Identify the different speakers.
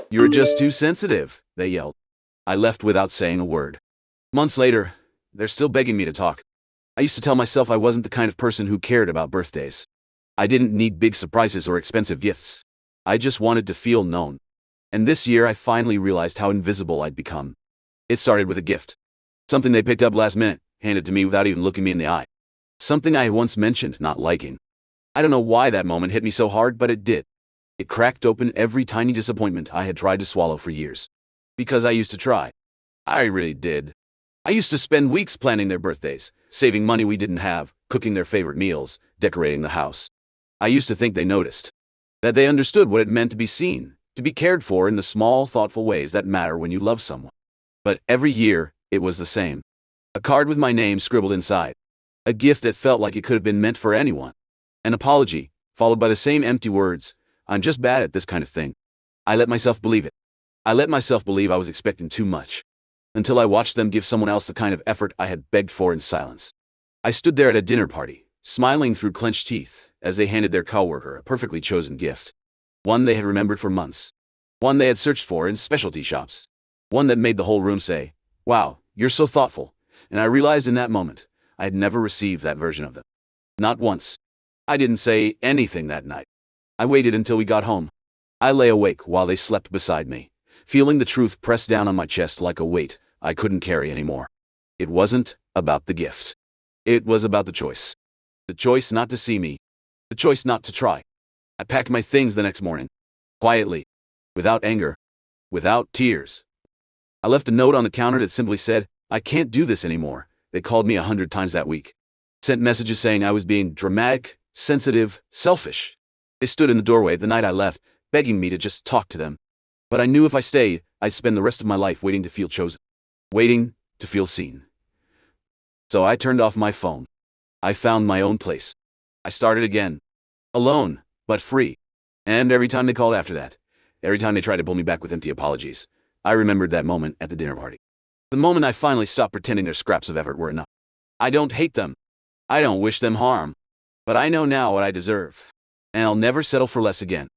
Speaker 1: "You're just too sensitive," they yelled. I left without saying a word. Months later, they're still begging me to talk. I used to tell myself I wasn't the kind of person who cared about birthdays. I didn't need big surprises or expensive gifts. I just wanted to feel known. And this year I finally realized how invisible I'd become. It started with a gift. Something they picked up last minute, handed to me without even looking me in the eye. Something I had once mentioned not liking. I don't know why that moment hit me so hard, but it did. It cracked open every tiny disappointment I had tried to swallow for years. Because I used to try. I really did. I used to spend weeks planning their birthdays, saving money we didn't have, cooking their favorite meals, decorating the house. I used to think they noticed. That they understood what it meant to be seen, to be cared for in the small, thoughtful ways that matter when you love someone. But every year, it was the same. A card with my name scribbled inside. A gift that felt like it could have been meant for anyone. An apology, followed by the same empty words, "I'm just bad at this kind of thing." I let myself believe it. I let myself believe I was expecting too much. Until I watched them give someone else the kind of effort I had begged for in silence. I stood there at a dinner party, smiling through clenched teeth, as they handed their coworker a perfectly chosen gift. One they had remembered for months. One they had searched for in specialty shops. One that made the whole room say, "Wow, you're so thoughtful." And I realized in that moment, I had never received that version of them. Not once. I didn't say anything that night. I waited until we got home. I lay awake while they slept beside me, feeling the truth pressed down on my chest like a weight I couldn't carry anymore. It wasn't about the gift. It was about the choice. The choice not to see me. The choice not to try. I packed my things the next morning. Quietly. Without anger. Without tears. I left a note on the counter that simply said, "I can't do this anymore." They called me 100 times that week. Sent messages saying I was being dramatic, sensitive, selfish. They stood in the doorway the night I left, begging me to just talk to them. But I knew if I stayed, I'd spend the rest of my life waiting to feel chosen. Waiting to feel seen. So I turned off my phone. I found my own place. I started again. Alone, but free. And every time they called after that, every time they tried to pull me back with empty apologies, I remembered that moment at the dinner party. The moment I finally stopped pretending their scraps of effort were enough. I don't hate them. I don't wish them harm. But I know now what I deserve. And I'll never settle for less again.